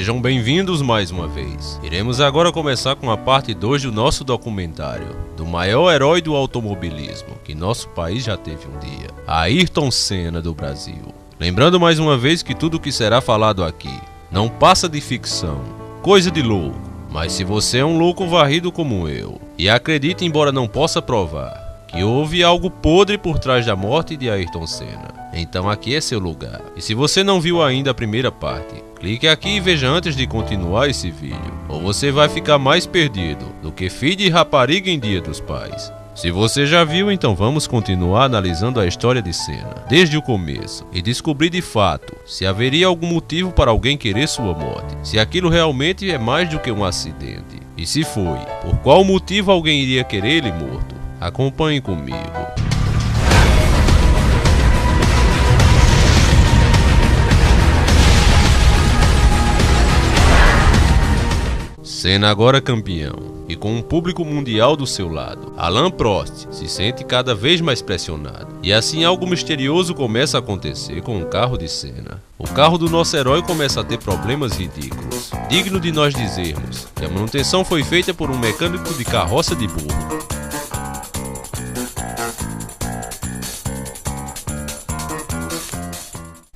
Sejam bem-vindos mais uma vez. Iremos agora começar com a parte 2 do nosso documentário, do maior herói do automobilismo que nosso país já teve um dia, Ayrton Senna do Brasil. Lembrando mais uma vez que tudo o que será falado aqui não passa de ficção, coisa de louco. Mas se você é um louco varrido como eu, e acredita, embora não possa provar, que houve algo podre por trás da morte de Ayrton Senna, então aqui é seu lugar. E se você não viu ainda a primeira parte, clique aqui e veja antes de continuar esse vídeo, ou você vai ficar mais perdido do que filho de rapariga em Dia dos Pais. Se você já viu, então vamos continuar analisando a história de Senna, desde o começo, e descobrir de fato se haveria algum motivo para alguém querer sua morte, se aquilo realmente é mais do que um acidente, e se foi, por qual motivo alguém iria querer ele morto. Acompanhe comigo. Senna agora campeão, e com um público mundial do seu lado, Alain Prost se sente cada vez mais pressionado. E assim algo misterioso começa a acontecer com o carro de Senna. O carro do nosso herói começa a ter problemas ridículos, digno de nós dizermos que a manutenção foi feita por um mecânico de carroça de burro.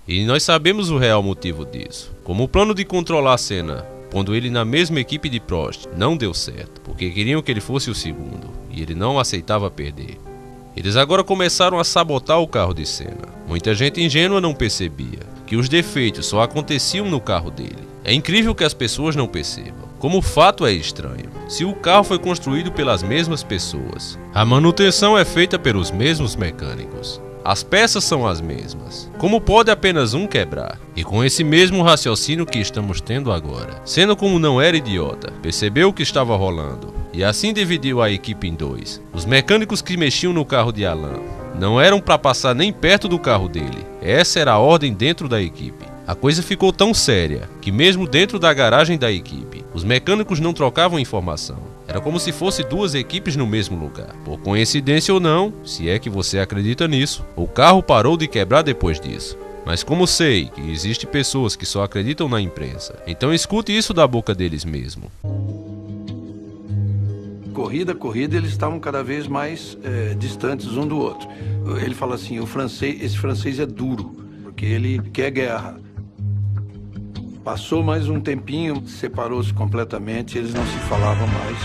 E nós sabemos o real motivo disso. Como o plano de controlar Senna, pondo ele na mesma equipe de Prost, não deu certo, porque queriam que ele fosse o segundo, e ele não aceitava perder. Eles agora começaram a sabotar o carro de Senna. Muita gente ingênua não percebia que os defeitos só aconteciam no carro dele. É incrível que as pessoas não percebam. Como o fato é estranho, se o carro foi construído pelas mesmas pessoas, a manutenção é feita pelos mesmos mecânicos. As peças são as mesmas. Como pode apenas um quebrar? E com esse mesmo raciocínio que estamos tendo agora, Senna, como não era idiota, percebeu o que estava rolando e assim dividiu a equipe em dois. Os mecânicos que mexiam no carro de Alain não eram para passar nem perto do carro dele. Essa era a ordem dentro da equipe. A coisa ficou tão séria que mesmo dentro da garagem da equipe, os mecânicos não trocavam informação. Era como se fosse duas equipes no mesmo lugar. Por coincidência ou não, se é que você acredita nisso, o carro parou de quebrar depois disso. Mas como sei que existem pessoas que só acreditam na imprensa, então escute isso da boca deles mesmo. Corrida, eles estavam cada vez mais distantes um do outro. Ele fala assim, esse francês é duro, porque ele quer guerra. Passou mais um tempinho, separou-se completamente, eles não se falavam mais.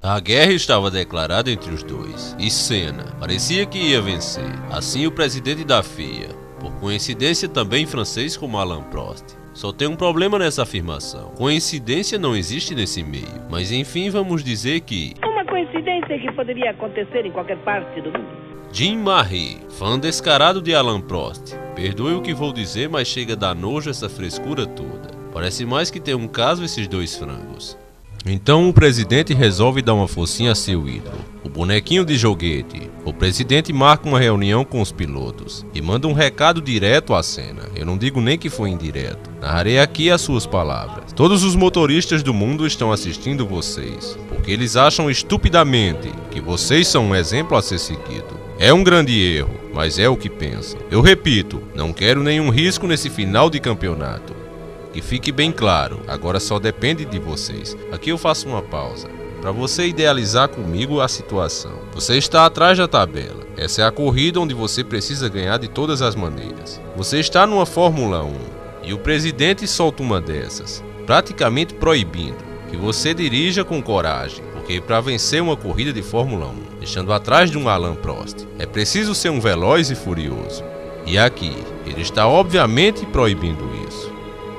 A guerra estava declarada entre os dois, e Senna parecia que ia vencer. Assim o presidente da FIA, por coincidência também francês como Alain Prost. Só tem um problema nessa afirmação. Coincidência não existe nesse meio, mas enfim vamos dizer que... uma coincidência que poderia acontecer em qualquer parte do mundo. Jim Marie, fã descarado de Alain Prost. Perdoe o que vou dizer, mas chega a dar nojo essa frescura toda. Parece mais que tem um caso esses dois frangos. Então o presidente resolve dar uma focinha a seu ídolo, o bonequinho de joguete. O presidente marca uma reunião com os pilotos e manda um recado direto a Senna. Eu não digo nem que foi indireto. Narrarei aqui as suas palavras. Todos os motoristas do mundo estão assistindo vocês, porque eles acham estupidamente que vocês são um exemplo a ser seguido. É um grande erro, mas é o que pensam. Eu repito, não quero nenhum risco nesse final de campeonato. Que fique bem claro, agora só depende de vocês. Aqui eu faço uma pausa, para você idealizar comigo a situação. Você está atrás da tabela. Essa é a corrida onde você precisa ganhar de todas as maneiras. Você está numa Fórmula 1, e o presidente solta uma dessas, praticamente proibindo que você dirija com coragem. Porque para vencer uma corrida de Fórmula 1, deixando atrás de um Alain Prost, é preciso ser um veloz e furioso. E aqui, ele está obviamente proibindo isso.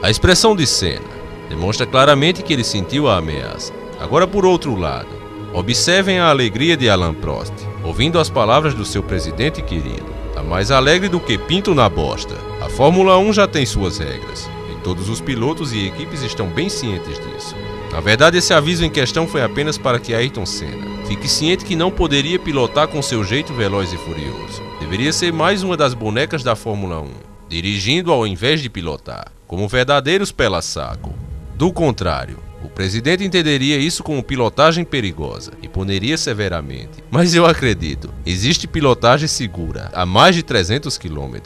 A expressão de Senna demonstra claramente que ele sentiu a ameaça. Agora por outro lado, observem a alegria de Alain Prost, ouvindo as palavras do seu presidente querido. Está mais alegre do que pinto na bosta. A Fórmula 1 já tem suas regras, e todos os pilotos e equipes estão bem cientes disso. Na verdade, esse aviso em questão foi apenas para que Ayrton Senna fique ciente que não poderia pilotar com seu jeito veloz e furioso. Deveria ser mais uma das bonecas da Fórmula 1, dirigindo ao invés de pilotar, como verdadeiros pela-saco. Do contrário, o presidente entenderia isso como pilotagem perigosa e puniria severamente. Mas eu acredito, existe pilotagem segura a mais de 300 km.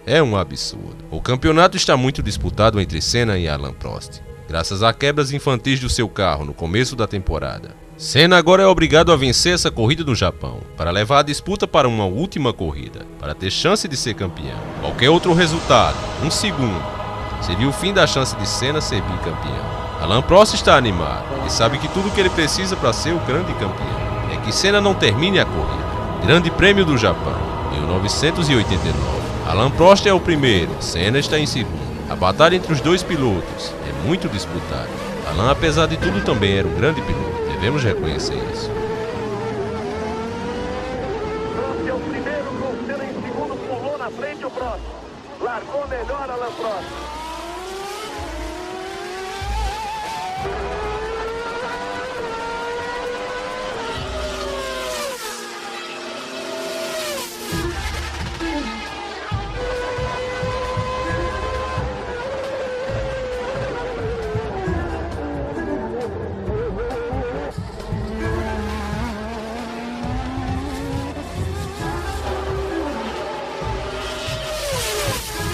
É um absurdo. O campeonato está muito disputado entre Senna e Alain Prost, graças a quebras infantis do seu carro no começo da temporada. Senna agora é obrigado a vencer essa corrida no Japão, para levar a disputa para uma última corrida, para ter chance de ser campeão. Qualquer outro resultado, um segundo, seria o fim da chance de Senna ser bicampeão. Alain Prost está animado, ele sabe que tudo o que ele precisa para ser o grande campeão é que Senna não termine a corrida. Grande Prêmio do Japão, 1989. Alain Prost é o primeiro, Senna está em segundo. A batalha entre os dois pilotos é muito disputada. Alain, apesar de tudo, também era um grande piloto. Devemos reconhecer isso. Prost é o primeiro, com Senna em segundo, pulou na frente o Prost. Largou melhor Alain Prost.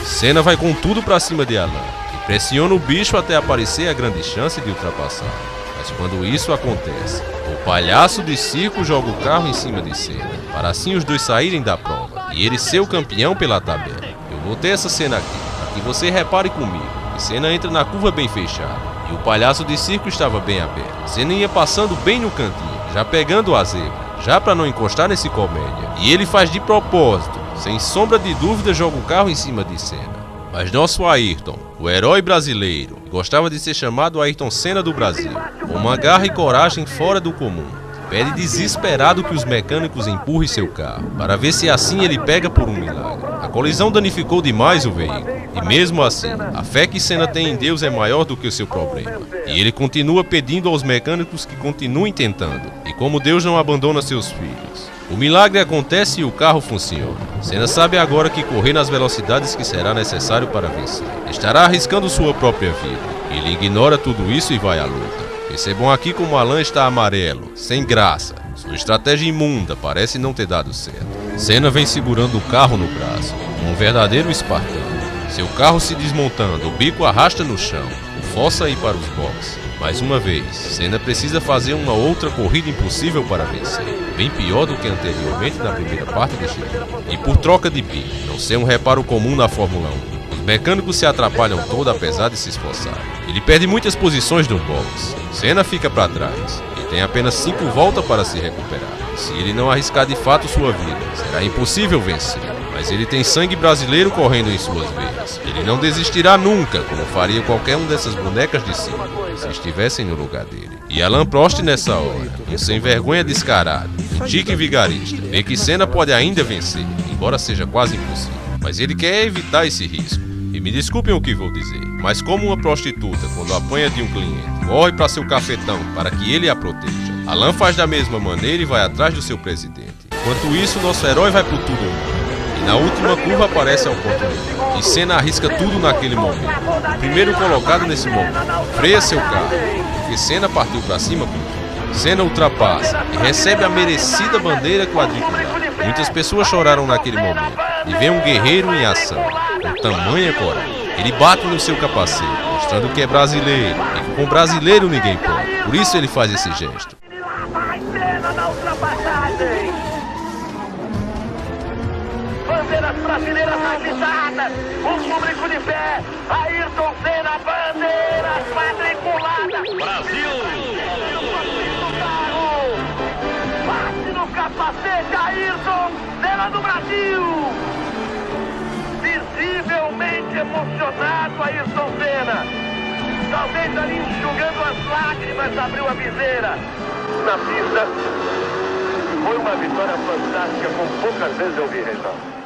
Senna vai com tudo pra cima de Alain e pressiona o bicho até aparecer a grande chance de ultrapassar. Mas quando isso acontece, o palhaço de circo joga o carro em cima de Senna, para assim os dois saírem da prova e ele ser o campeão pela tabela. Eu botei essa cena aqui, para que você repare comigo, que Senna entra na curva bem fechada e o palhaço de circo estava bem aberto. Senna ia passando bem no cantinho, já pegando a zebra, já para não encostar nesse comédia. E ele faz de propósito, sem sombra de dúvida, joga o carro em cima de Senna. Mas nosso Ayrton, o herói brasileiro, gostava de ser chamado Ayrton Senna do Brasil, com uma garra e coragem fora do comum, pede desesperado que os mecânicos empurrem seu carro, para ver se assim ele pega por um milagre. A colisão danificou demais o veículo, e mesmo assim, a fé que Senna tem em Deus é maior do que o seu problema. E ele continua pedindo aos mecânicos que continuem tentando, e como Deus não abandona seus filhos. O milagre acontece e o carro funciona. Senna sabe agora que correr nas velocidades que será necessário para vencer estará arriscando sua própria vida. Ele ignora tudo isso e vai à luta. Percebam aqui como Alain está amarelo, sem graça. Sua estratégia imunda parece não ter dado certo. Senna vem segurando o carro no braço, como um verdadeiro espartano. Seu carro se desmontando, o bico arrasta no chão, o força ir para os boxes. Mais uma vez, Senna precisa fazer uma outra corrida impossível para vencer, bem pior do que anteriormente na primeira parte deste jogo. E por troca de bico, não ser um reparo comum na Fórmula 1. Os mecânicos se atrapalham todo apesar de se esforçar. Ele perde muitas posições no box. Senna fica para trás e tem apenas 5 voltas para se recuperar. Se ele não arriscar de fato sua vida, será impossível vencer. Mas ele tem sangue brasileiro correndo em suas veias. Ele não desistirá nunca, como faria qualquer um dessas bonecas de cima, se estivessem no lugar dele. E Alain Prost nessa hora, um sem vergonha descarado, um tique vigarista, vê que Senna pode ainda vencer, embora seja quase impossível. Mas ele quer evitar esse risco. E me desculpem o que vou dizer, mas como uma prostituta, quando apanha de um cliente, corre para seu cafetão para que ele a proteja, Alain faz da mesma maneira e vai atrás do seu presidente. Enquanto isso, nosso herói vai por tudo mundo. E na última curva aparece a oportunidade. E Senna arrisca tudo naquele momento. O primeiro colocado nesse momento freia seu carro, porque Senna partiu para cima com tudo. Senna ultrapassa e recebe a merecida bandeira quadriculada. Muitas pessoas choraram naquele momento e vê um guerreiro em ação, com tamanha coragem. Ele bate no seu capacete, mostrando que é brasileiro e que com brasileiro ninguém pode. Por isso ele faz esse gesto. Bandeiras brasileiras agitadas, o público de pé, Ayrton Senna, bandeiras quadriculadas. Brasil! Bate no capacete, Ayrton Senna do Brasil! Visivelmente emocionado, Ayrton Senna. Talvez ali enxugando as lágrimas, abriu a viseira. Na pista, foi uma vitória fantástica, como poucas vezes eu vi, Reginaldo.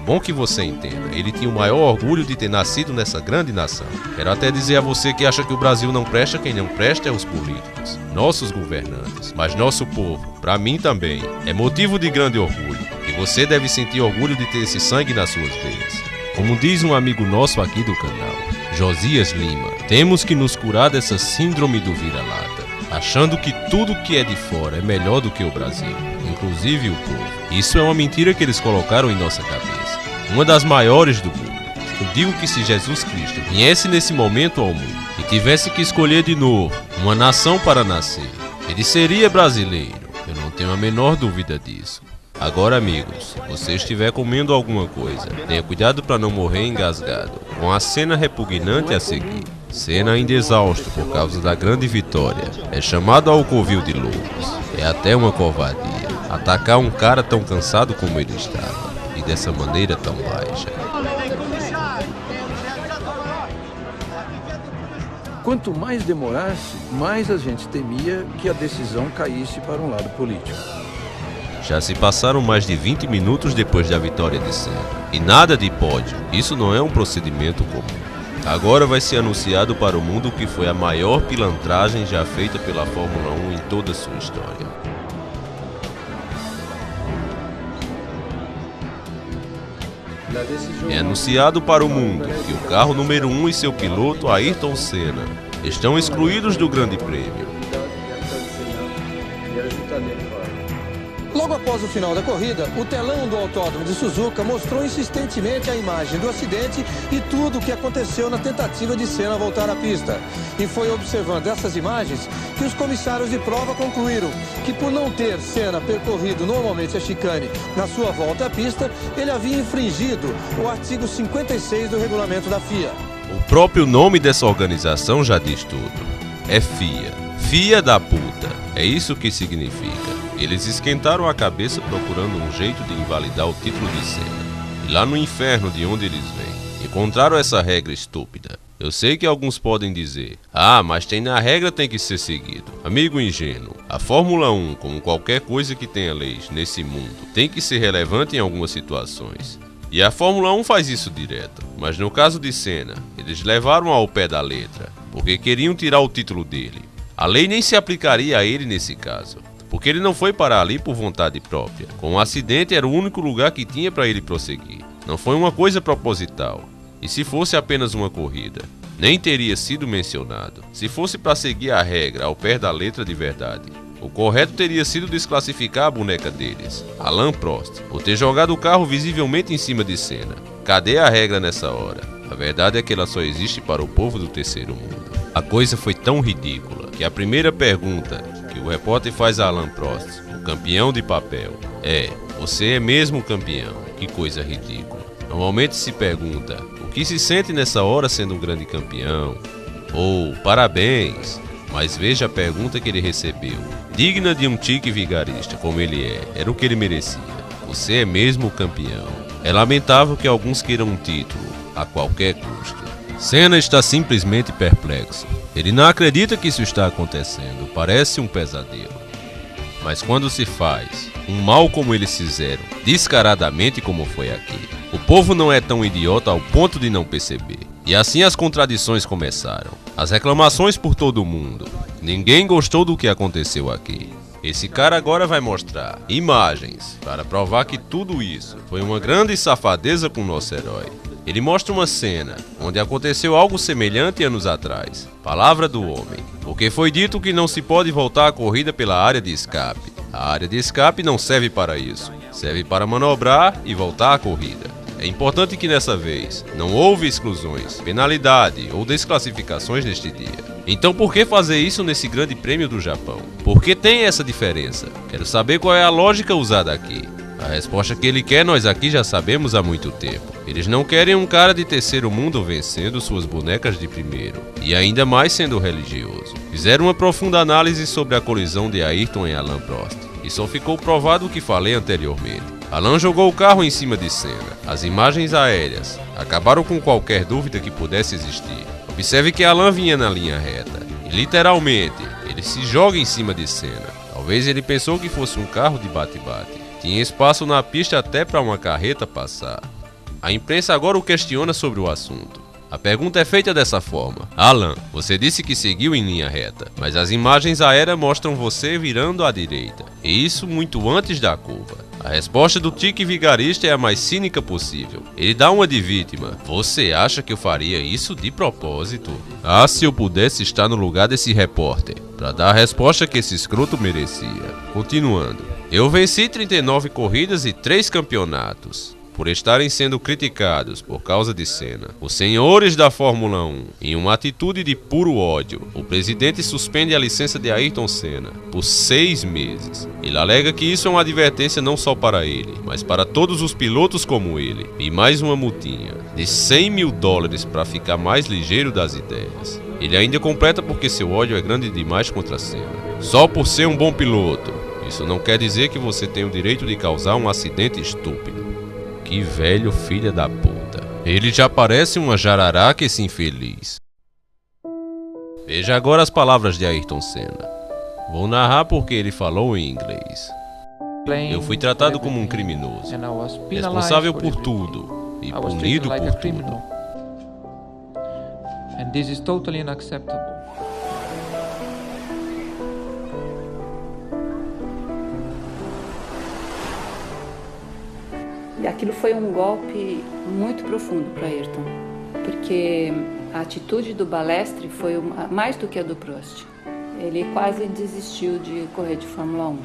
Bom que você entenda, ele tinha o maior orgulho de ter nascido nessa grande nação. Quero até dizer a você que acha que o Brasil não presta, quem não presta é os políticos, nossos governantes, mas nosso povo, para mim também, é motivo de grande orgulho. E você deve sentir orgulho de ter esse sangue nas suas veias. Como diz um amigo nosso aqui do canal, Josias Lima, temos que nos curar dessa síndrome do vira-lata, achando que tudo que é de fora é melhor do que o Brasil, inclusive o povo. Isso é uma mentira que eles colocaram em nossa cabeça. uma das maiores do mundo. Eu digo que se Jesus Cristo viesse nesse momento ao mundo e tivesse que escolher de novo uma nação para nascer, ele seria brasileiro. Eu não tenho a menor dúvida disso. Agora, amigos, se você estiver comendo alguma coisa, tenha cuidado para não morrer engasgado com a cena repugnante a seguir. Cena ainda exausto por causa da grande vitória. É chamado ao covil de loucos. É até uma covardia atacar um cara tão cansado como ele estava e dessa maneira tão baixa. Quanto mais demorasse, mais a gente temia que a decisão caísse para um lado político. Já se passaram mais de 20 minutos depois da vitória de Senna. E nada de pódio, isso não é um procedimento comum. Agora vai ser anunciado para o mundo que foi a maior pilantragem já feita pela Fórmula 1 em toda a sua história. É anunciado para o mundo que o carro número 1 e seu piloto, Ayrton Senna, estão excluídos do Grande Prêmio. Logo após o final da corrida, o telão do autódromo de Suzuka mostrou insistentemente a imagem do acidente e tudo o que aconteceu na tentativa de Senna voltar à pista. E foi observando essas imagens que os comissários de prova concluíram que, por não ter Senna percorrido normalmente a chicane na sua volta à pista, ele havia infringido o artigo 56 do regulamento da FIA. O próprio nome dessa organização já diz tudo. É FIA. FIA da puta. É isso que significa. Eles esquentaram a cabeça procurando um jeito de invalidar o título de Senna. E lá no inferno de onde eles vêm, encontraram essa regra estúpida. Eu sei que alguns podem dizer, mas a regra tem que ser seguido. Amigo ingênuo, a Fórmula 1, como qualquer coisa que tenha leis nesse mundo, tem que ser relevante em algumas situações. E a Fórmula 1 faz isso direto. Mas no caso de Senna, eles levaram ao pé da letra, porque queriam tirar o título dele. A lei nem se aplicaria a ele nesse caso, porque ele não foi parar ali por vontade própria. Com o acidente era o único lugar que tinha para ele prosseguir. Não foi uma coisa proposital. E se fosse apenas uma corrida, nem teria sido mencionado. Se fosse para seguir a regra ao pé da letra de verdade, o correto teria sido desclassificar a boneca deles, Alain Prost, por ter jogado o carro visivelmente em cima de Senna. Cadê a regra nessa hora? A verdade é que ela só existe para o povo do terceiro mundo. A coisa foi tão ridícula que a primeira pergunta que o repórter faz a Alain Prost, o campeão de papel, você é mesmo campeão? Que coisa ridícula. Normalmente se pergunta, o que se sente nessa hora sendo um grande campeão? Ou, parabéns, mas veja a pergunta que ele recebeu. Digna de um tique vigarista como ele era o que ele merecia. Você é mesmo campeão? É lamentável que alguns queiram um título, a qualquer custo. Senna está simplesmente perplexo. Ele não acredita que isso está acontecendo, parece um pesadelo. Mas quando se faz um mal como eles fizeram, descaradamente como foi aqui, o povo não é tão idiota ao ponto de não perceber. E assim as contradições começaram. As reclamações por todo mundo. Ninguém gostou do que aconteceu aqui. Esse cara agora vai mostrar imagens para provar que tudo isso foi uma grande safadeza com o nosso herói. Ele mostra uma cena onde aconteceu algo semelhante anos atrás. Palavra do homem. Porque foi dito que não se pode voltar a corrida pela área de escape. A área de escape não serve para isso. Serve para manobrar e voltar a corrida. É importante que nessa vez não houve exclusões, penalidade ou desclassificações neste dia. Então por que fazer isso nesse Grande Prêmio do Japão? Por que tem essa diferença? Quero saber qual é a lógica usada aqui. A resposta que ele quer nós aqui já sabemos há muito tempo. Eles não querem um cara de terceiro mundo vencendo suas bonecas de primeiro, e ainda mais sendo religioso. Fizeram uma profunda análise sobre a colisão de Ayrton e Alain Prost, e só ficou provado o que falei anteriormente. Alain jogou o carro em cima de Senna. As imagens aéreas acabaram com qualquer dúvida que pudesse existir. Observe que Alain vinha na linha reta, e literalmente, ele se joga em cima de Senna. Talvez ele pensou que fosse um carro de bate-bate. Tinha espaço na pista até para uma carreta passar. A imprensa agora o questiona sobre o assunto. A pergunta é feita dessa forma. Alain, você disse que seguiu em linha reta, mas as imagens aéreas mostram você virando à direita, e isso muito antes da curva. A resposta do tique vigarista é a mais cínica possível. Ele dá uma de vítima. Você acha que eu faria isso de propósito? Se eu pudesse estar no lugar desse repórter, para dar a resposta que esse escroto merecia. Continuando. Eu venci 39 corridas e 3 campeonatos. por estarem sendo criticados por causa de Senna, os senhores da Fórmula 1, em uma atitude de puro ódio, o presidente suspende a licença de Ayrton Senna por 6 meses. Ele alega que isso é uma advertência não só para ele, mas para todos os pilotos como ele, e mais uma multinha de $100 mil para ficar mais ligeiro das ideias. Ele ainda completa porque seu ódio é grande demais contra Senna. Só por ser um bom piloto, isso não quer dizer que você tem o direito de causar um acidente estúpido. Que velho filha da puta. Ele já parece uma jararaca, esse infeliz. Veja agora as palavras de Ayrton Senna. Vou narrar porque ele falou em inglês. Eu fui tratado como um criminoso, responsável por tudo e punido por tudo. And this is totally unacceptable. E aquilo foi um golpe muito profundo para Ayrton, porque a atitude do Balestre foi mais do que a do Prost. Ele quase desistiu de correr de Fórmula 1.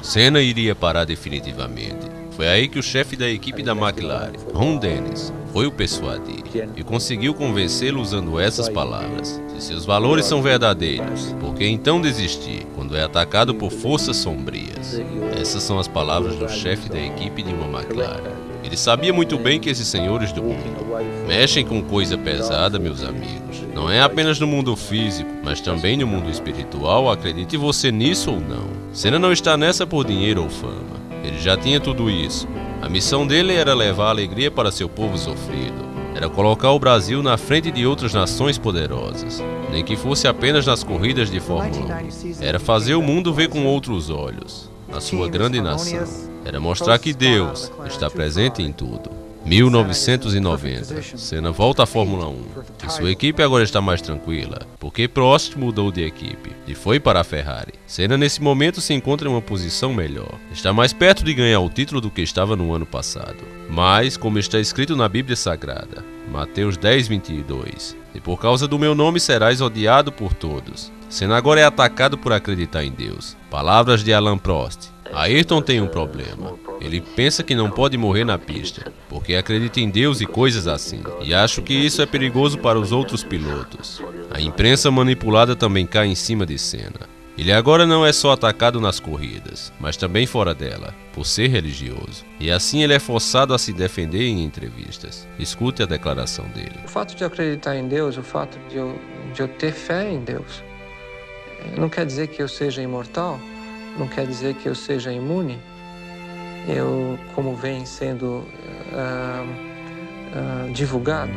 Senna iria parar definitivamente. Foi aí que o chefe da equipe da McLaren, Ron Dennis, foi o persuadir e conseguiu convencê-lo usando essas palavras. Se seus valores são verdadeiros, por que então desistir quando é atacado por forças sombrias? Essas são as palavras do chefe da equipe de uma McLaren. Ele sabia muito bem que esses senhores do mundo mexem com coisa pesada, meus amigos. Não é apenas no mundo físico, mas também no mundo espiritual, acredite você nisso ou não. Senna não está nessa por dinheiro ou fama. Ele já tinha tudo isso. A missão dele era levar alegria para seu povo sofrido. Era colocar o Brasil na frente de outras nações poderosas. Nem que fosse apenas nas corridas de Fórmula 1. Era fazer o mundo ver com outros olhos a sua grande nação. Era mostrar que Deus está presente em tudo. 1990, Senna volta à Fórmula 1 e sua equipe agora está mais tranquila, porque Prost mudou de equipe e foi para a Ferrari. Senna nesse momento se encontra em uma posição melhor, está mais perto de ganhar o título do que estava no ano passado. Mas, como está escrito na Bíblia Sagrada, Mateus 10:22, e por causa do meu nome serás odiado por todos. Senna agora é atacado por acreditar em Deus. Palavras de Alain Prost. Ayrton tem um problema. Ele pensa que não pode morrer na pista, porque acredita em Deus e coisas assim. E acho que isso é perigoso para os outros pilotos. A imprensa manipulada também cai em cima de Senna. Ele agora não é só atacado nas corridas, mas também fora dela, por ser religioso. E assim ele é forçado a se defender em entrevistas. Escute a declaração dele. O fato de eu acreditar em Deus, o fato de eu ter fé em Deus, não quer dizer que eu seja imortal, não quer dizer que eu seja imune. Eu, como vem sendo divulgado,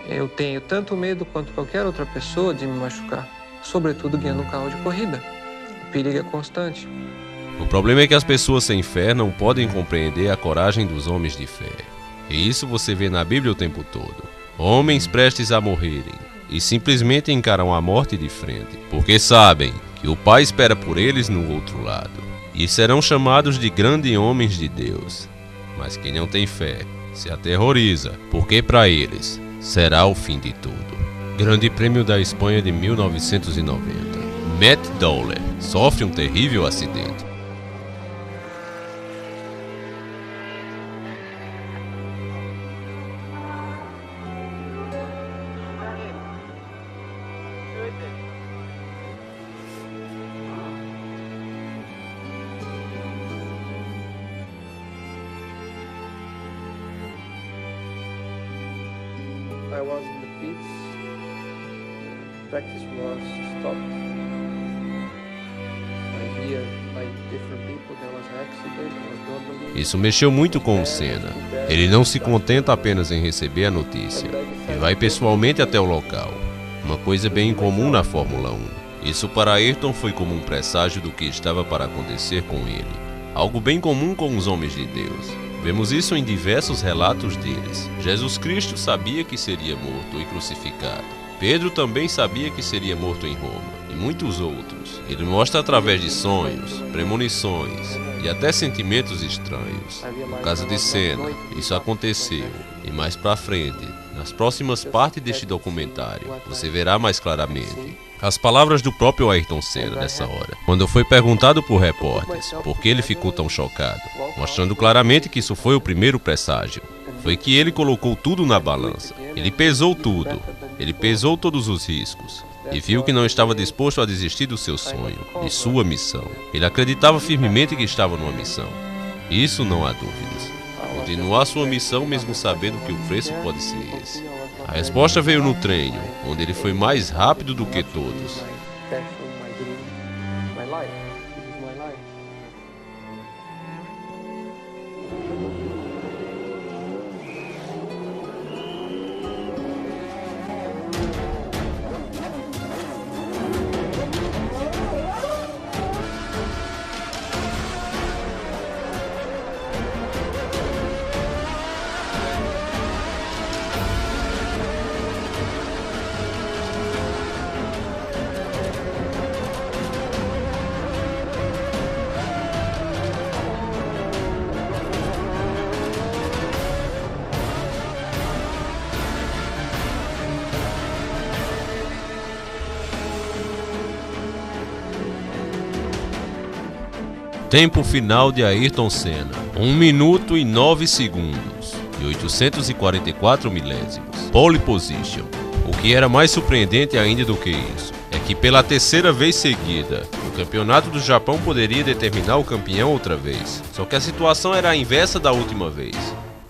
eu tenho tanto medo quanto qualquer outra pessoa de me machucar, sobretudo guiando um carro de corrida. O perigo é constante. O problema é que as pessoas sem fé não podem compreender a coragem dos homens de fé. E isso você vê na Bíblia o tempo todo. Homens prestes a morrerem e simplesmente encaram a morte de frente, porque sabem que o Pai espera por eles no outro lado. E serão chamados de grandes homens de Deus. Mas quem não tem fé se aterroriza, porque para eles será o fim de tudo. Grande Prêmio da Espanha de 1990. Matt Dowler sofre um terrível acidente. I was in the pits. Practice was stopped. I hear like different people there was an accident. Isso mexeu muito com o Senna. Ele não se contenta apenas em receber a notícia e vai pessoalmente até o local. Uma coisa bem incomum na Fórmula 1. Isso para Ayrton foi como um presságio do que estava para acontecer com ele. Algo bem comum com os homens de Deus. Vemos isso em diversos relatos deles. Jesus Cristo sabia que seria morto e crucificado. Pedro também sabia que seria morto em Roma, e muitos outros. Ele mostra através de sonhos, premonições e até sentimentos estranhos. No caso de Senna, isso aconteceu, e mais pra frente, Nas próximas partes deste documentário, você verá mais claramente as palavras do próprio Ayrton Senna nessa hora, quando foi perguntado por repórteres por que ele ficou tão chocado, mostrando claramente que isso foi o primeiro presságio. Foi que ele colocou tudo na balança. Ele pesou tudo. Ele pesou todos os riscos. E viu que não estava disposto a desistir do seu sonho, de sua missão. Ele acreditava firmemente que estava numa missão. Isso não há dúvidas. Continuar sua missão mesmo sabendo que o preço pode ser esse. A resposta veio no treino, onde ele foi mais rápido do que todos. Tempo final de Ayrton Senna, 1 minuto e 9 segundos e 844 milésimos. Pole position. O que era mais surpreendente ainda do que isso é que pela terceira vez seguida, o campeonato do Japão poderia determinar o campeão outra vez. Só que a situação era a inversa da última vez.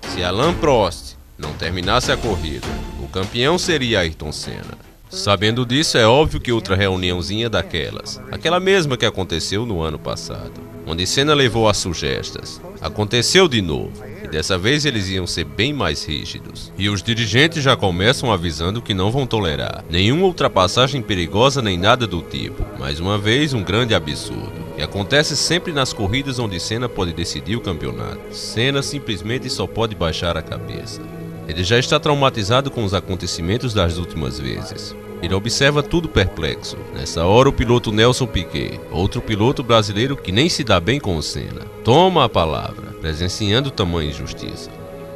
Se Alain Prost não terminasse a corrida, o campeão seria Ayrton Senna. Sabendo disso, é óbvio que outra reuniãozinha daquelas, aquela mesma que aconteceu no ano passado, onde Senna levou as sugestas, aconteceu de novo, e dessa vez eles iam ser bem mais rígidos. E os dirigentes já começam avisando que não vão tolerar nenhuma ultrapassagem perigosa nem nada do tipo. Mais uma vez, um grande absurdo, que acontece sempre nas corridas onde Senna pode decidir o campeonato. Senna simplesmente só pode baixar a cabeça. Ele já está traumatizado com os acontecimentos das últimas vezes. Ele observa tudo perplexo. Nessa hora, o piloto Nelson Piquet, outro piloto brasileiro que nem se dá bem com o Senna, toma a palavra, presenciando tamanha injustiça.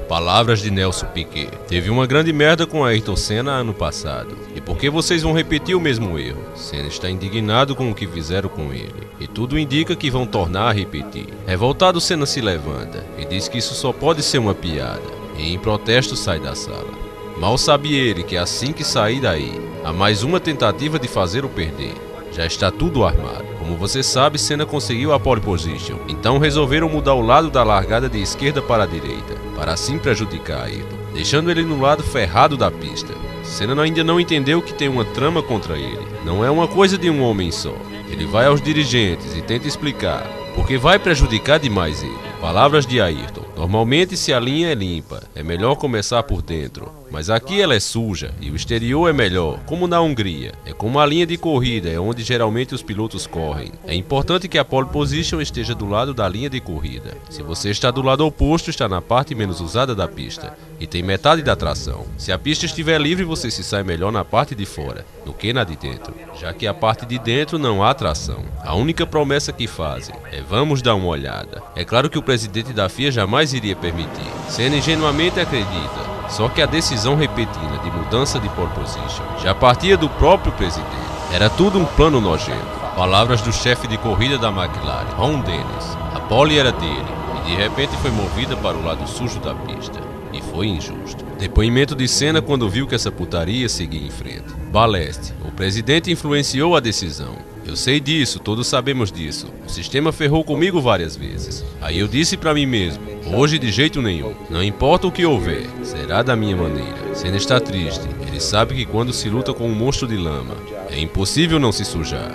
Palavras de Nelson Piquet. Teve uma grande merda com Ayrton Senna ano passado. E por que vocês vão repetir o mesmo erro? Senna está indignado com o que fizeram com ele. E tudo indica que vão tornar a repetir. Revoltado, Senna se levanta e diz que isso só pode ser uma piada. E em protesto sai da sala. Mal sabe ele que assim que sair daí, há mais uma tentativa de fazer-o perder. Já está tudo armado. Como você sabe, Senna conseguiu a pole position. Então resolveram mudar o lado da largada de esquerda para a direita, para assim prejudicar Ayrton, deixando ele no lado ferrado da pista. Senna ainda não entendeu que tem uma trama contra ele. Não é uma coisa de um homem só. Ele vai aos dirigentes e tenta explicar, porque vai prejudicar demais ele. Palavras de Ayrton. Normalmente, se a linha é limpa, é melhor começar por dentro. Mas aqui ela é suja e o exterior é melhor, como na Hungria. É como a linha de corrida, é onde geralmente os pilotos correm. É importante que a pole position esteja do lado da linha de corrida. Se você está do lado oposto, está na parte menos usada da pista e tem metade da tração. Se a pista estiver livre, você se sai melhor na parte de fora do que na de dentro, já que a parte de dentro não há tração. A única promessa que fazem é vamos dar uma olhada. É claro que o presidente da FIA jamais iria permitir. Senna ingenuamente acredita. Só que a decisão repentina de mudança de pole position já partia do próprio presidente. Era tudo um plano nojento. Palavras do chefe de corrida da McLaren, Ron Dennis. A pole era dele e de repente foi movida para o lado sujo da pista. E foi injusto. Depoimento de Senna quando viu que essa putaria seguia em frente. Balestre. O presidente influenciou a decisão. Eu sei disso, todos sabemos disso. O sistema ferrou comigo várias vezes. Aí eu disse pra mim mesmo, hoje de jeito nenhum. Não importa o que houver, será da minha maneira. Senna está triste. Ele sabe que quando se luta com um monstro de lama, é impossível não se sujar.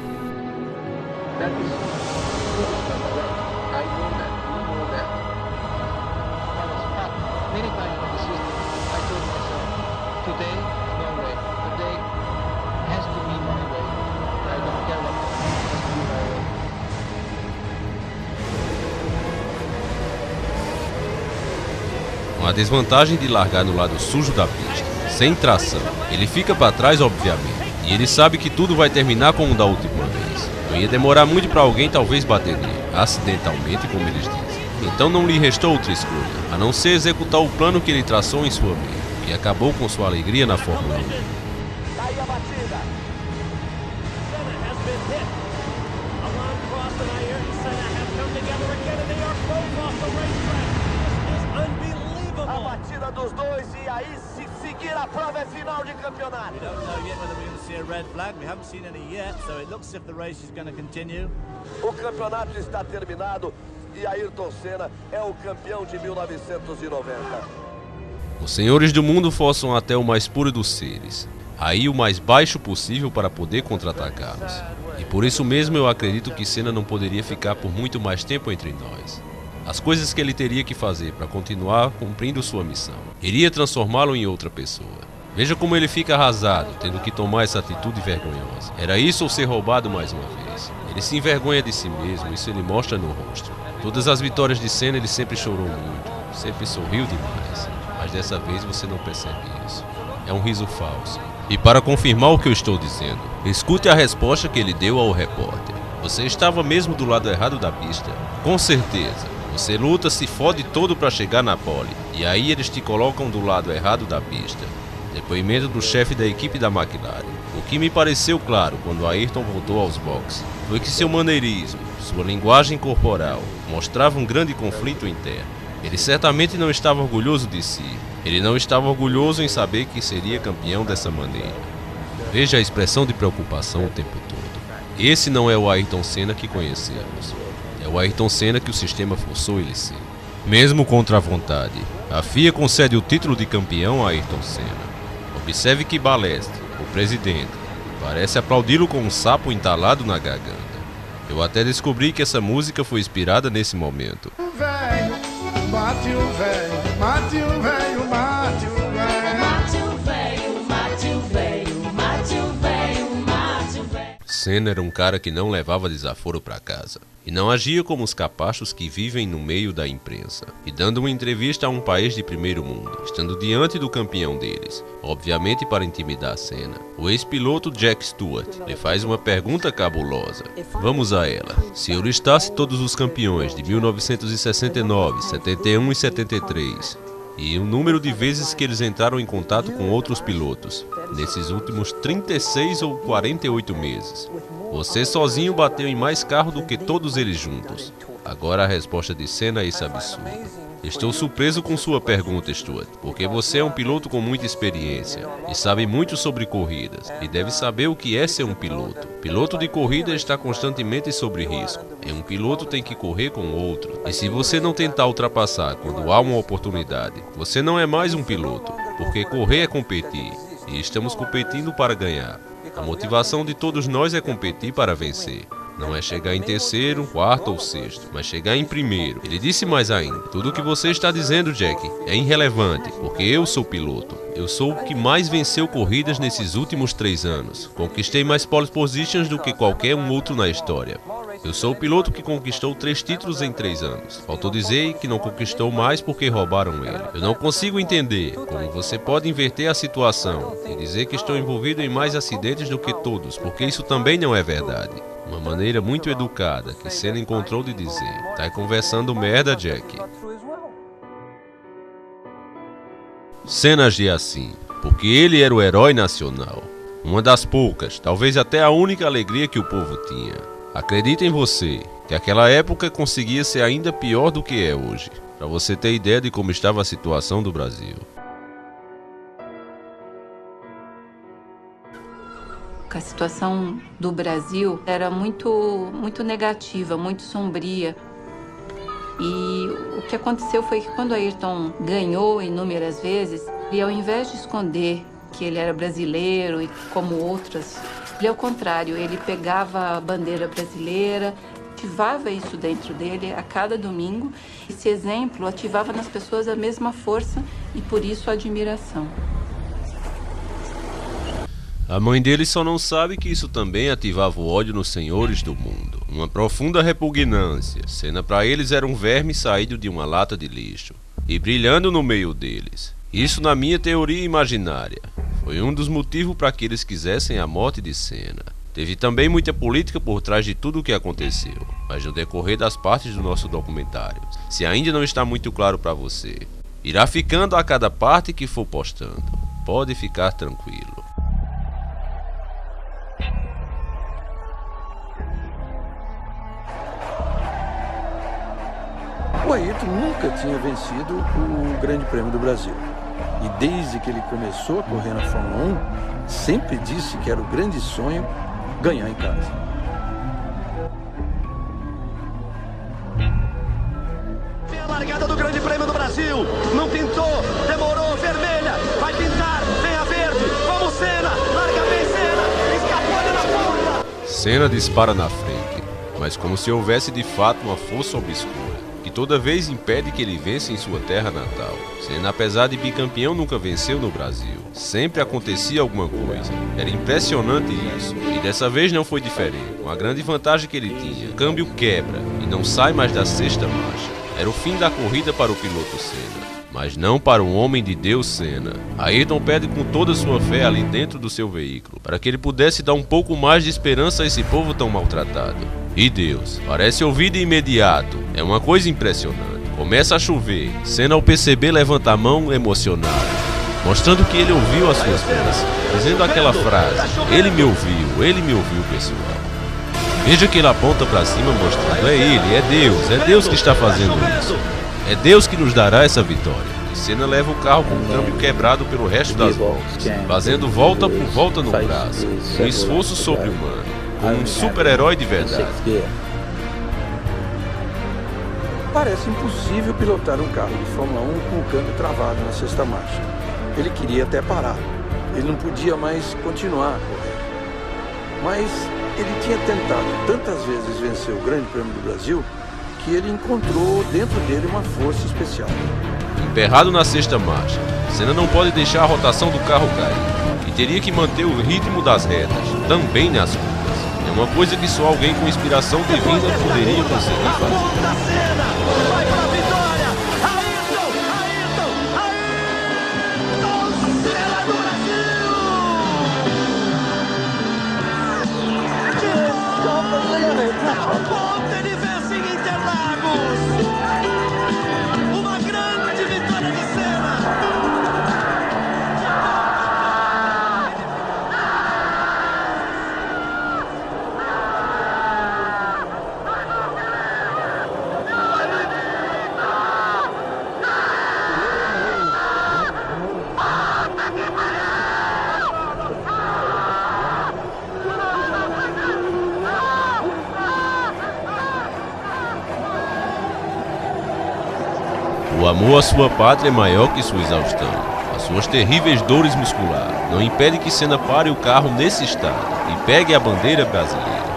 A desvantagem de largar no lado sujo da pista, sem tração. Ele fica para trás, obviamente, e ele sabe que tudo vai terminar como da última vez. Não ia demorar muito para alguém talvez bater nele, acidentalmente, como eles dizem. Então não lhe restou outra escolha, a não ser executar o plano que ele traçou em sua mente. O e acabou com sua alegria na Fórmula 1. Aí a batida. Senna has been hit. Alain Prost and Ayrton Senna have come together again and they are both off the racetrack. This is unbelievable. A batida dos dois e aí se seguir a prova é final de campeonato. We don't know yet whether we're going to see a red flag. We haven't seen any yet, so it looks as if the race is going to continue. O campeonato está terminado e Ayrton Senna é o campeão de 1990. Os senhores do mundo forçam até o mais puro dos seres, aí o mais baixo possível para poder contra-atacá-los. E por isso mesmo eu acredito que Senna não poderia ficar por muito mais tempo entre nós. As coisas que ele teria que fazer para continuar cumprindo sua missão iria transformá-lo em outra pessoa. Veja como ele fica arrasado, tendo que tomar essa atitude vergonhosa. Era isso ou ser roubado mais uma vez? Ele se envergonha de si mesmo, isso ele mostra no rosto. Todas as vitórias de Senna ele sempre chorou muito, sempre sorriu demais. Mas dessa vez você não percebe isso. É um riso falso. E para confirmar o que eu estou dizendo, escute a resposta que ele deu ao repórter. Você estava mesmo do lado errado da pista? Com certeza. Você luta, se fode todo para chegar na pole. E aí eles te colocam do lado errado da pista. Depoimento do chefe da equipe da McLaren. O que me pareceu claro quando Ayrton voltou aos boxes foi que seu maneirismo, sua linguagem corporal, mostrava um grande conflito interno. Ele certamente não estava orgulhoso de si. Ele não estava orgulhoso em saber que seria campeão dessa maneira. Veja a expressão de preocupação o tempo todo. Esse não é o Ayrton Senna que conhecemos. É o Ayrton Senna que o sistema forçou ele ser. Mesmo contra a vontade, a FIA concede o título de campeão a Ayrton Senna. Observe que Balestre, o presidente, parece aplaudi-lo com um sapo entalado na garganta. Eu até descobri que essa música foi inspirada nesse momento. Mate o velho, mate o velho, mate o velho. Mate o velho, mate o velho, mate o velho, mate o velho. Senna era um cara que não levava desaforo para casa. E não agia como os capachos que vivem no meio da imprensa. E dando uma entrevista a um país de primeiro mundo, estando diante do campeão deles, obviamente para intimidar Senna. O ex-piloto Jack Stewart lhe faz uma pergunta cabulosa. Vamos a ela. Se eu listasse todos os campeões de 1969, 71 e 73, e o número de vezes que eles entraram em contato com outros pilotos, nesses últimos 36 ou 48 meses, você sozinho bateu em mais carro do que todos eles juntos. Agora a resposta de Senna é isso absurdo. Estou surpreso com sua pergunta, Stewart, porque você é um piloto com muita experiência e sabe muito sobre corridas e deve saber o que é ser um piloto. Piloto de corrida está constantemente sob risco. E um piloto tem que correr com o outro. E se você não tentar ultrapassar quando há uma oportunidade, você não é mais um piloto, porque correr é competir. E estamos competindo para ganhar. A motivação de todos nós é competir para vencer. Não é chegar em terceiro, quarto ou sexto, mas chegar em primeiro. Ele disse mais ainda: tudo o que você está dizendo, Jack, é irrelevante, porque eu sou piloto. Eu sou o que mais venceu corridas nesses últimos 3 anos. Conquistei mais pole positions do que qualquer um outro na história. Eu sou o piloto que conquistou 3 títulos em 3 anos. Faltou dizer que não conquistou mais porque roubaram ele. Eu não consigo entender como você pode inverter a situação e dizer que estou envolvido em mais acidentes do que todos, porque isso também não é verdade. Uma maneira muito educada que Senna encontrou de dizer: tá conversando merda, Jack. Senna agia assim, porque ele era o herói nacional. Uma das poucas, talvez até a única alegria que o povo tinha. Acredita em você, que aquela época conseguia ser ainda pior do que é hoje, para você ter ideia de como estava a situação do Brasil. A situação do Brasil era muito negativa, muito sombria. E o que aconteceu foi que quando Ayrton ganhou inúmeras vezes, e ao invés de esconder que ele era brasileiro e como outras, ele ao contrário, ele pegava a bandeira brasileira, ativava isso dentro dele a cada domingo. Esse exemplo ativava nas pessoas a mesma força e por isso a admiração. A mãe dele só não sabe que isso também ativava o ódio nos senhores do mundo. Uma profunda repugnância. Senna para eles era um verme saído de uma lata de lixo e brilhando no meio deles. Isso na minha teoria imaginária. Foi um dos motivos para que eles quisessem a morte de Senna. Teve também muita política por trás de tudo o que aconteceu, mas no decorrer das partes do nosso documentário, se ainda não está muito claro para você, Irá ficando a cada parte que for postando. Pode ficar tranquilo. O Ayrton nunca tinha vencido o Grande Prêmio do Brasil. E desde que ele começou a correr na Fórmula 1, sempre disse que era o grande sonho ganhar em casa. Vem a largada do Grande Prêmio do Brasil. Não pintou, demorou, vermelha. Vai pintar, vem a verde. Vamos, Senna. Larga bem, Senna. Escapou ali na ponta. Senna dispara na frente, mas como se houvesse de fato uma força obscura, que toda vez impede que ele vença em sua terra natal. Senna, apesar de bicampeão, nunca venceu no Brasil. Sempre acontecia alguma coisa. Era impressionante isso. E dessa vez não foi diferente. Com a grande vantagem que ele tinha, o câmbio quebra e não sai mais da sexta marcha. Era o fim da corrida para o piloto Senna, mas não para o homem de Deus Senna. Ayrton pede com toda a sua fé ali dentro do seu veículo, para que ele pudesse dar um pouco mais de esperança a esse povo tão maltratado. E Deus parece ouvir de imediato. É uma coisa impressionante. Começa a chover. Senna, ao perceber, levanta a mão emocionado, mostrando que ele ouviu as suas bênçãos, dizendo aquela frase: ele me ouviu, pessoal. Veja que ele aponta para cima, mostrando: é Deus que está fazendo isso. É Deus que nos dará essa vitória. E Senna leva o carro com o câmbio quebrado pelo resto das voltas, fazendo volta por volta no braço, um esforço sobre-humano, como um super-herói de verdade. Parece impossível pilotar um carro de Fórmula 1 com o câmbio travado na sexta marcha. Ele queria até parar. Ele não podia mais continuar a correr. Mas ele tinha tentado tantas vezes vencer o Grande Prêmio do Brasil que ele encontrou dentro dele uma força especial. Emperrado na sexta marcha, Senna não pode deixar a rotação do carro cair e teria que manter o ritmo das retas, também nas curvas. É uma coisa que só alguém com inspiração divina poderia conseguir fazer. Ele vence em Interlagos. Uma grande vitória de Senna. O amor à sua pátria é maior que sua exaustão. As suas terríveis dores musculares não impedem que Senna pare o carro nesse estado e pegue a bandeira brasileira.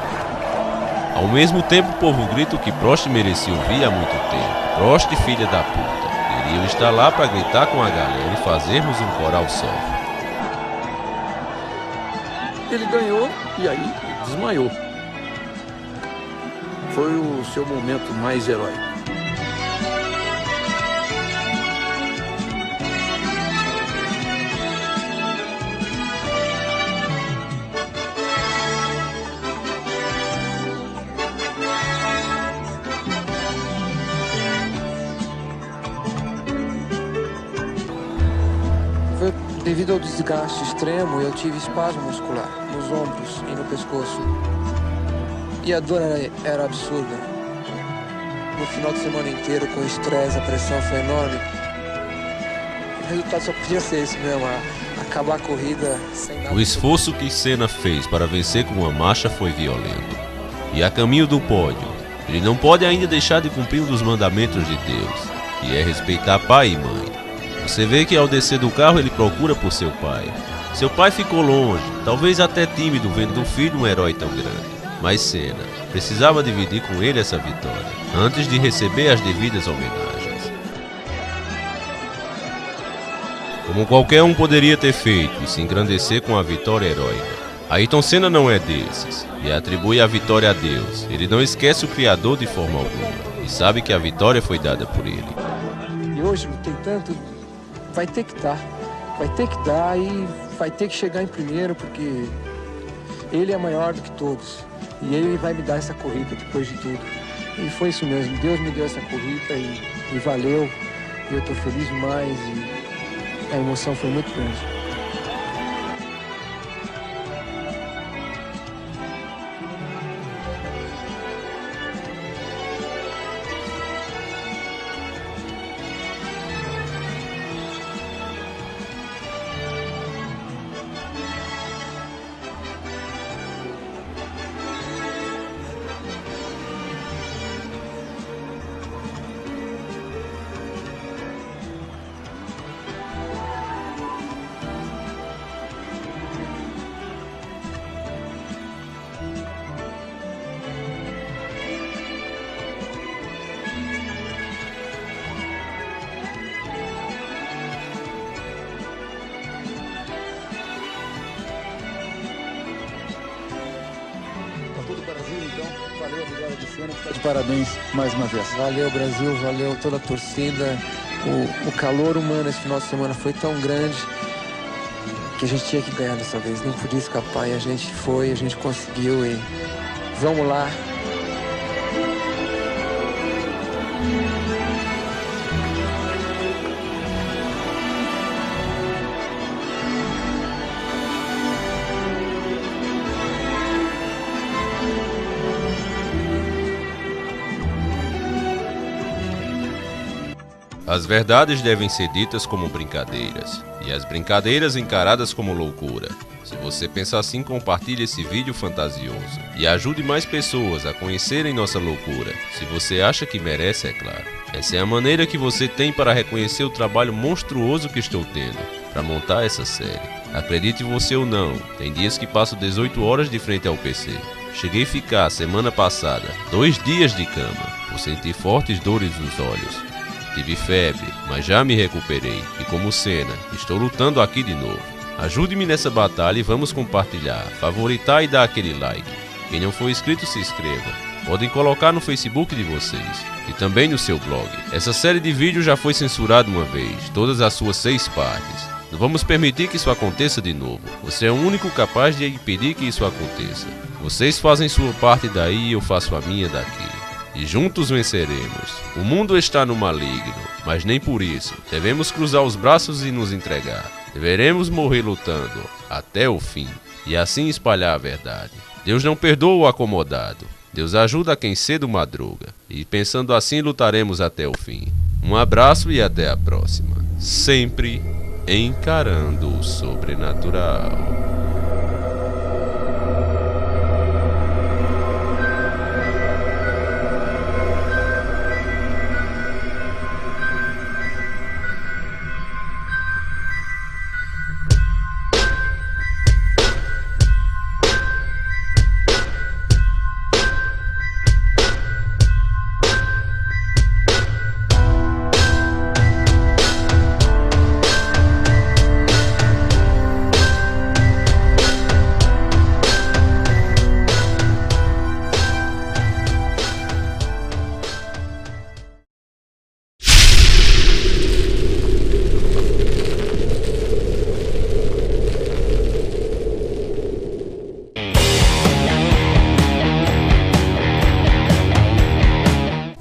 Ao mesmo tempo, o povo grita o que Prost merecia ouvir há muito tempo: Prost, filha da puta. Queriam estar lá para gritar com a galera e fazermos um coral só. Ele ganhou e aí desmaiou. Foi o seu momento mais heróico. Devido ao desgaste extremo, eu tive espasmo muscular nos ombros e no pescoço. E a dor era absurda. No final de semana inteiro, com o estresse, a pressão foi enorme. O resultado só podia ser isso mesmo, acabar a corrida sem nada. O esforço que Senna fez para vencer com uma marcha foi violento. E a caminho do pódio, ele não pode ainda deixar de cumprir um dos mandamentos de Deus, que é respeitar pai e mãe. Você vê que ao descer do carro ele procura por seu pai. Seu pai ficou longe, talvez até tímido vendo do filho um herói tão grande. Mas Senna precisava dividir com ele essa vitória, antes de receber as devidas homenagens. Como qualquer um poderia ter feito e se engrandecer com a vitória heróica, Ayrton Senna não é desses, e atribui a vitória a Deus. Ele não esquece o Criador de forma alguma, e sabe que a vitória foi dada por ele. E hoje lutei tanto. Vai ter que dar e vai ter que chegar em primeiro, porque ele é maior do que todos e ele vai me dar essa corrida depois de tudo. E foi isso mesmo, Deus me deu essa corrida e valeu, E eu estou feliz demais e a emoção foi muito grande. Valeu, obrigado de Senna, está de parabéns mais uma vez. Valeu, Brasil, valeu toda a torcida. O calor humano esse final de semana foi tão grande que a gente tinha que ganhar dessa vez, não podia escapar. E a gente foi, a gente conseguiu e vamos lá. As verdades devem ser ditas como brincadeiras, e as brincadeiras encaradas como loucura. Se você pensa assim, compartilhe esse vídeo fantasioso e ajude mais pessoas a conhecerem nossa loucura, se você acha que merece, é claro. Essa é a maneira que você tem para reconhecer o trabalho monstruoso que estou tendo para montar essa série. Acredite você ou não, tem dias que passo 18 horas de frente ao PC. Cheguei a ficar, semana passada, 2 dias de cama, por sentir fortes dores nos olhos. Tive febre, mas já me recuperei e como Senna, estou lutando aqui de novo. Ajude-me nessa batalha e vamos compartilhar, favoritar e dar aquele like. Quem não for inscrito, se inscreva. Podem colocar no Facebook de vocês e também no seu blog. Essa série de vídeos já foi censurada uma vez, todas as suas 6 partes. Não vamos permitir que isso aconteça de novo. Você é o único capaz de impedir que isso aconteça. Vocês fazem sua parte daí e eu faço a minha daqui. E juntos venceremos. O mundo está no maligno, mas nem por isso devemos cruzar os braços e nos entregar. Deveremos morrer lutando até o fim e assim espalhar a verdade. Deus não perdoa o acomodado. Deus ajuda quem cedo madruga. E pensando assim lutaremos até o fim. Um abraço e até a próxima. Sempre encarando o sobrenatural.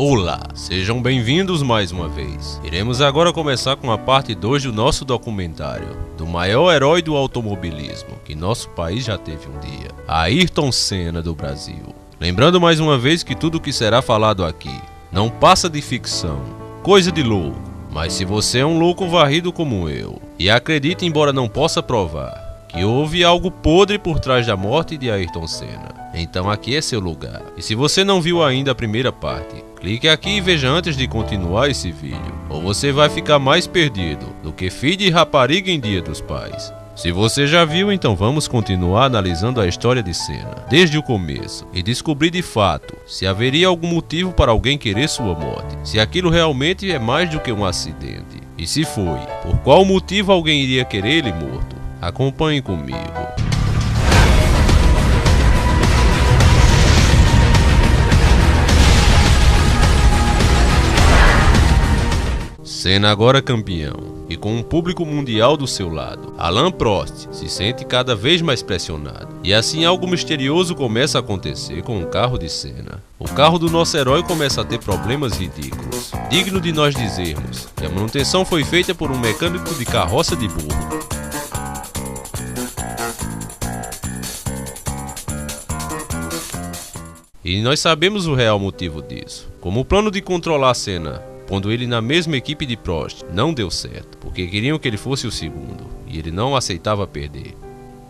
Olá, sejam bem-vindos mais uma vez. Iremos agora começar com a parte 2 do nosso documentário, do maior herói do automobilismo que nosso país já teve um dia, Ayrton Senna do Brasil. Lembrando mais uma vez que tudo que será falado aqui não passa de ficção, coisa de louco. Mas se você é um louco varrido como eu, e acredita, embora não possa provar, que houve algo podre por trás da morte de Ayrton Senna, então aqui é seu lugar. E se você não viu ainda a primeira parte, clique aqui e veja antes de continuar esse vídeo, ou você vai ficar mais perdido do que filho de rapariga em Dia dos Pais. Se você já viu, então vamos continuar analisando a história de Senna, desde o começo, e descobrir de fato se haveria algum motivo para alguém querer sua morte, se aquilo realmente é mais do que um acidente, e se foi, por qual motivo alguém iria querer ele morto. Acompanhe comigo. Senna agora campeão e com um público mundial do seu lado, Alain Prost se sente cada vez mais pressionado. E assim algo misterioso começa a acontecer com o carro de Senna. O carro do nosso herói começa a ter problemas ridículos, digno de nós dizermos que a manutenção foi feita por um mecânico de carroça de burro. E nós sabemos o real motivo disso. Como o plano de controlar Senna, pondo ele na mesma equipe de Prost, não deu certo, porque queriam que ele fosse o segundo, e ele não aceitava perder.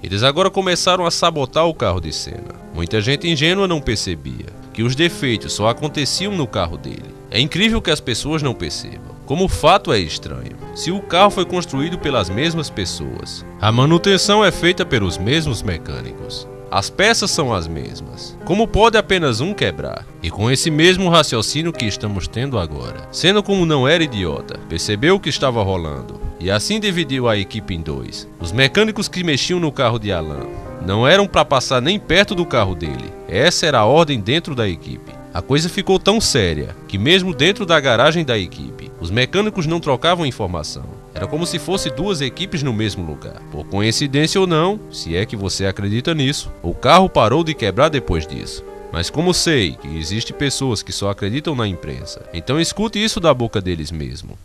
Eles agora começaram a sabotar o carro de Senna. Muita gente ingênua não percebia que os defeitos só aconteciam no carro dele. É incrível que as pessoas não percebam. Como o fato é estranho, se o carro foi construído pelas mesmas pessoas, a manutenção é feita pelos mesmos mecânicos. As peças são as mesmas. Como pode apenas um quebrar? E com esse mesmo raciocínio que estamos tendo agora, Senna, como não era idiota, percebeu o que estava rolando e assim dividiu a equipe em dois. Os mecânicos que mexiam no carro de Alain não eram para passar nem perto do carro dele. Essa era a ordem dentro da equipe. A coisa ficou tão séria que mesmo dentro da garagem da equipe, os mecânicos não trocavam informação. Era como se fosse duas equipes no mesmo lugar. Por coincidência ou não, se é que você acredita nisso, o carro parou de quebrar depois disso. Mas como sei que existem pessoas que só acreditam na imprensa, então escute isso da boca deles mesmo.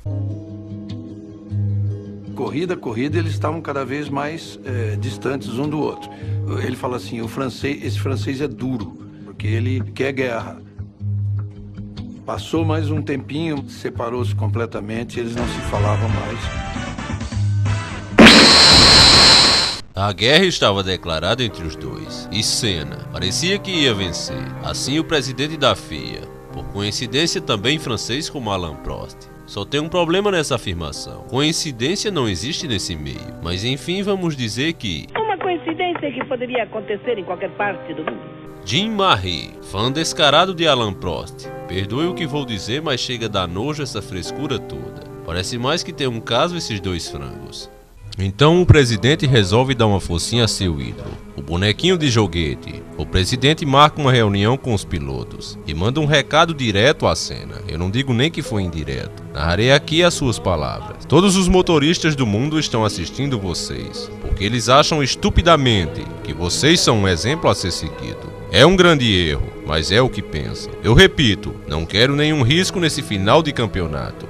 Corrida, eles estavam cada vez mais distantes um do outro. Ele fala assim, esse francês é duro, porque ele quer guerra. Passou mais um tempinho, separou-se completamente, eles não se falavam mais. A guerra estava declarada entre os dois, e Senna parecia que ia vencer. Assim o presidente da FIA, por coincidência também francês como Alain Prost. Só tem um problema nessa afirmação. Coincidência não existe nesse meio, mas enfim vamos dizer que... Uma coincidência que poderia acontecer em qualquer parte do mundo. Jean-Marie, fã descarado de Alain Prost. Perdoe o que vou dizer, mas chega a dar nojo essa frescura toda. Parece mais que tem um caso esses dois frangos. Então o presidente resolve dar uma focinha a seu ídolo, o bonequinho de joguete. O presidente marca uma reunião com os pilotos e manda um recado direto a Senna. Eu não digo nem que foi indireto. Narrarei aqui as suas palavras. Todos os motoristas do mundo estão assistindo vocês, porque eles acham estupidamente que vocês são um exemplo a ser seguido. É um grande erro, mas é o que pensam. Eu repito, não quero nenhum risco nesse final de campeonato.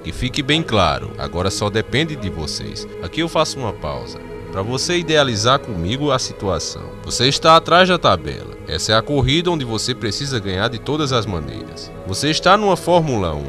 Que fique bem claro, agora só depende de vocês. Aqui eu faço uma pausa, para você idealizar comigo a situação. Você está atrás da tabela. Essa é a corrida onde você precisa ganhar de todas as maneiras. Você está numa Fórmula 1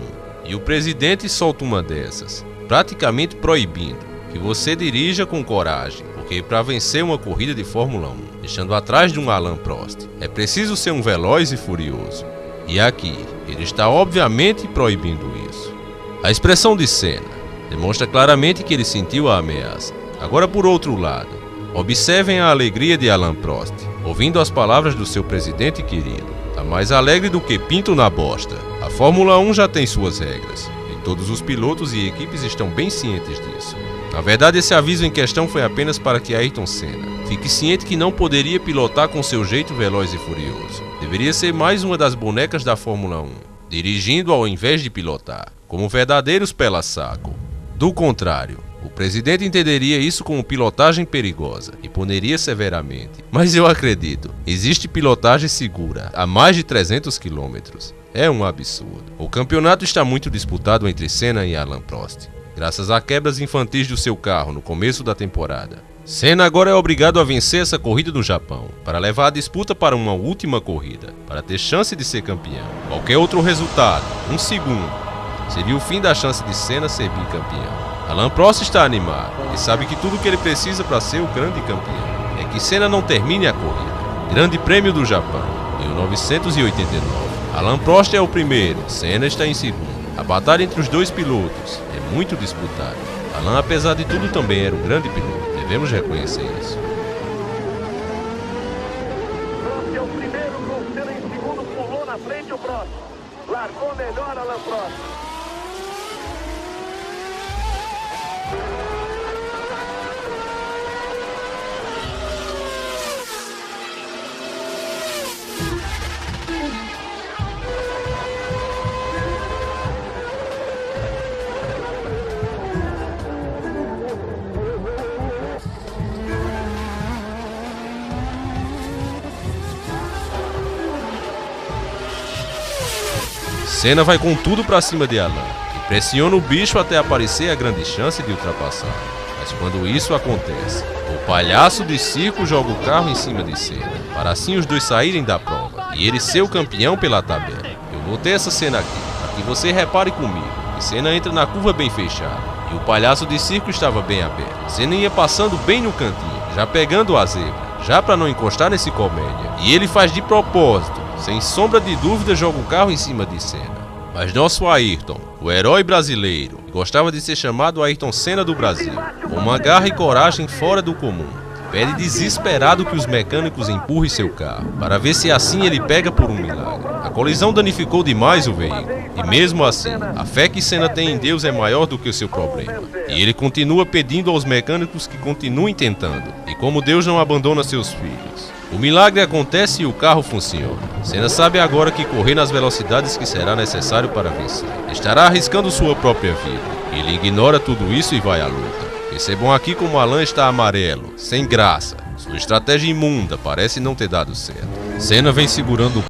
e o presidente solta uma dessas, praticamente proibindo que você dirija com coragem, porque para vencer uma corrida de Fórmula 1, deixando atrás de um Alain Prost, é preciso ser um veloz e furioso. E aqui, ele está obviamente proibindo isso. A expressão de Senna demonstra claramente que ele sentiu a ameaça. Agora, por outro lado, observem a alegria de Alain Prost, ouvindo as palavras do seu presidente querido. Tá mais alegre do que pinto na bosta. A Fórmula 1 já tem suas regras, e todos os pilotos e equipes estão bem cientes disso. Na verdade, esse aviso em questão foi apenas para que Ayrton Senna fique ciente que não poderia pilotar com seu jeito veloz e furioso. Deveria ser mais uma das bonecas da Fórmula 1, dirigindo ao invés de pilotar, como verdadeiros pela-saco. Do contrário, o presidente entenderia isso como pilotagem perigosa e puniria severamente. Mas eu acredito, existe pilotagem segura a mais de 300 km. É um absurdo. O campeonato está muito disputado entre Senna e Alain Prost, graças a quebras infantis do seu carro no começo da temporada. Senna agora é obrigado a vencer essa corrida no Japão, para levar a disputa para uma última corrida, para ter chance de ser campeão. Qualquer outro resultado, um segundo, seria o fim da chance de Senna ser bicampeão. Alain Prost está animado, ele sabe que tudo o que ele precisa para ser o grande campeão é que Senna não termine a corrida. Grande Prêmio do Japão, 1989. Alain Prost é o primeiro, Senna está em segundo. A batalha entre os dois pilotos é muito disputada. Alain, apesar de tudo, também era um grande piloto. Devemos reconhecer isso. Prost é o primeiro, com Senna em segundo, pulou na frente o Prost. Largou melhor Alain Prost. Senna vai com tudo pra cima de Alan e pressiona o bicho até aparecer a grande chance de ultrapassar. Mas quando isso acontece, o palhaço de circo joga o carro em cima de Senna, para assim os dois saírem da prova e ele ser o campeão pela tabela. Eu botei essa cena aqui, para que você repare comigo, que Senna entra na curva bem fechada e o palhaço de circo estava bem aberto. Senna ia passando bem no cantinho, já pegando a zebra, já para não encostar nesse comédia. E ele faz de propósito, sem sombra de dúvida joga o carro em cima de Senna. Mas nosso Ayrton, o herói brasileiro, gostava de ser chamado Ayrton Senna do Brasil, com uma garra e coragem fora do comum, pede desesperado que os mecânicos empurrem seu carro, para ver se assim ele pega por um milagre. A colisão danificou demais o veículo, e mesmo assim, a fé que Senna tem em Deus é maior do que o seu problema. E ele continua pedindo aos mecânicos que continuem tentando, e como Deus não abandona seus filhos. O milagre acontece e o carro funciona. Senna sabe agora que correr nas velocidades que será necessário para vencer estará arriscando sua própria vida. Ele ignora tudo isso e vai à luta. Percebam aqui como Alan está amarelo, sem graça. Sua estratégia imunda parece não ter dado certo. Senna vem segurando o